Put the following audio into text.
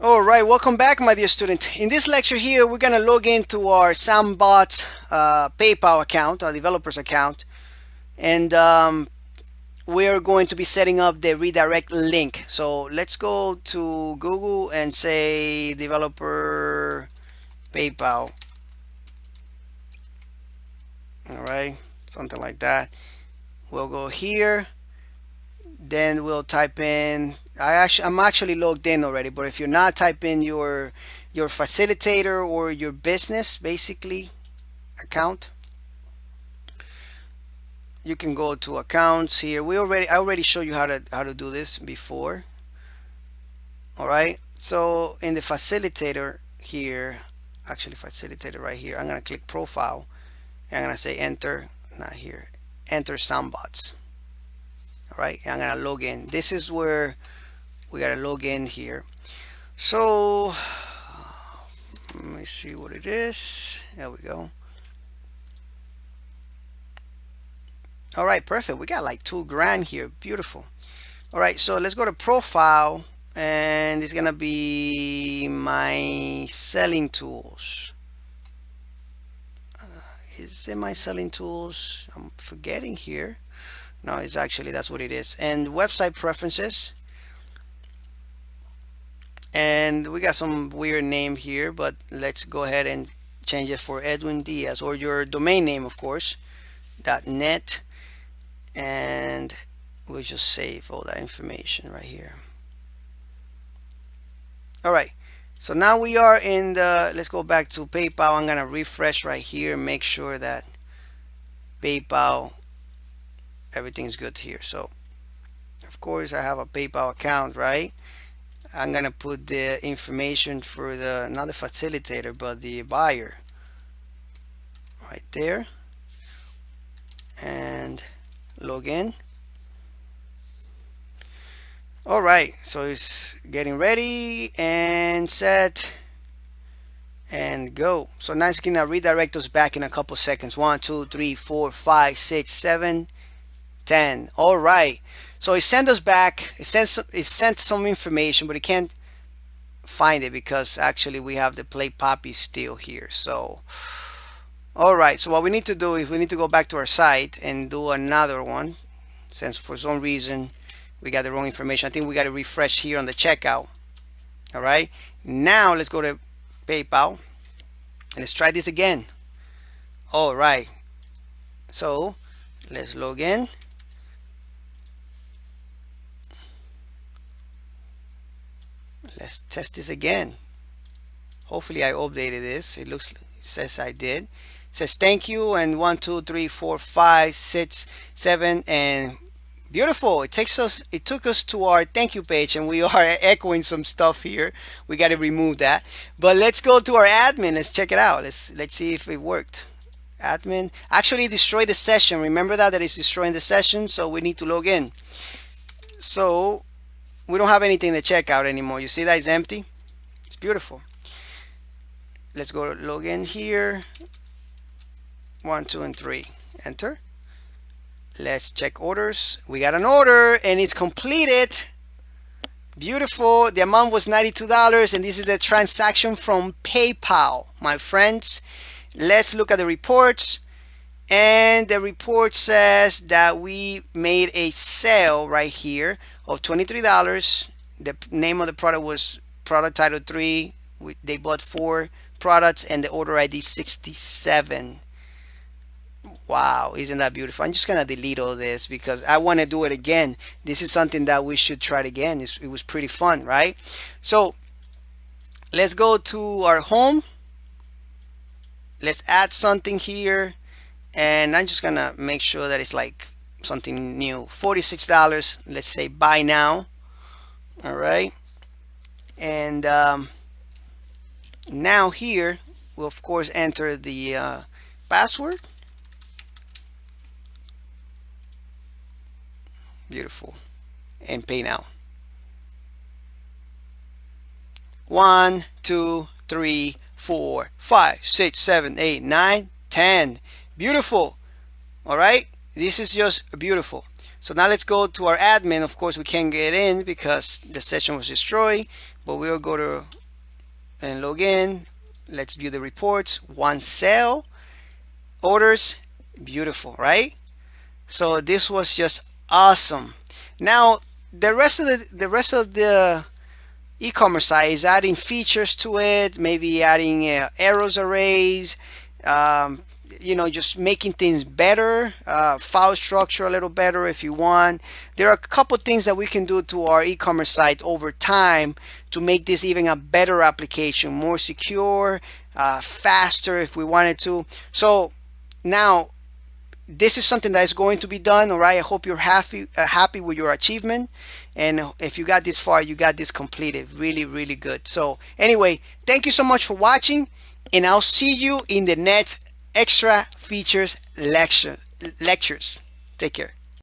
All right, welcome back, my dear student. In this lecture here, we're gonna log into our Sandbots PayPal account, our developer's account, and we're going to be setting up the redirect link. So let's go to Google and say developer PayPal. All right, something like that. We'll go here, then we'll type in. I'm actually logged in already, but if you're not, type in your facilitator or your business basically account. You can go to accounts here. I already showed you how to do this before. All right, so in the facilitator here, actually facilitator right here, I'm gonna click profile and I'm gonna say enter, not here, enter Soundbots. All right, I'm gonna log in. This is where we gotta log in here. So let me see what it is. There we go. All right, perfect. We got like 2 grand here. Beautiful. All right, so let's go to profile, and it's gonna be my selling tools. Is it my selling tools? I'm forgetting here. No, it's actually, that's what it is. And website preferences. And we got some weird name here, but let's go ahead and change it for Edwin Diaz, or your domain name, of course, .net. And we'll just save all that information right here. All right, so now we are in the, let's go back to PayPal. I'm gonna refresh right here, make sure that PayPal, everything's good here. So of course I have a PayPal account, right? I'm gonna put the information for the, not the facilitator, but the buyer right there, and log in. All right, so it's getting ready and set and go. So now it's gonna redirect us back in a couple seconds. 1, 2, 3, 4, 5, 6, 7, 10. All right, so it sent us back. It sent some information, but it can't find it because actually we have the play poppy still here. So all right, so what we need to do is we need to go back to our site and do another one, since for some reason we got the wrong information. I think we got to refresh here on the checkout. All right, now let's go to PayPal and let's try this again. All right, so let's log in. Let's test this again. Hopefully I updated this. It says I did. It says thank you, and 1, 2, 3, 4, 5, 6, 7, and beautiful. It took us to our thank you page, and we are echoing some stuff here. We got to remove that. But let's go to our admin. Let's check it out. Let's see if it worked. Admin actually destroyed the session. Remember that it's destroying the session, so we need to log in. So we don't have anything to check out anymore. You see that it's empty? It's beautiful. Let's go log in here. 1, 2, and 3. Enter. Let's check orders. We got an order and it's completed. Beautiful. The amount was $92, and this is a transaction from PayPal, my friends. Let's look at the reports. And the report says that we made a sale right here of $23. The name of the product was product title 3. They bought 4 products, and the order ID 67. Wow, isn't that beautiful? I'm just gonna delete all this because I want to do it again. This is something that we should try it again. It was pretty fun, right? So let's go to our home. Let's add something here, and I'm just gonna make sure that it's like something new. $46. Let's say buy now. All right, and now here we'll of course enter the password. Beautiful. And pay now. 1, 2, 3, 4, 5, 6, 7, 8, 9, 10. Beautiful. All right, this is just beautiful. So now let's go to our admin. Of course we can't get in because the session was destroyed, but we'll go to and log in. Let's view the reports. One cell, orders, beautiful, right? So this was just awesome. Now the rest of the e-commerce site is adding features to it, maybe adding arrows arrays, um, just making things better, file structure a little better if you want. There are a couple things that we can do to our e-commerce site over time to make this even a better application, more secure, faster if we wanted to. So now this is something that is going to be done. All right, I hope you're happy with your achievement, and if you got this far, you got this completed. Really good. So anyway, thank you so much for watching, and I'll see you in the next extra features lectures. Take care.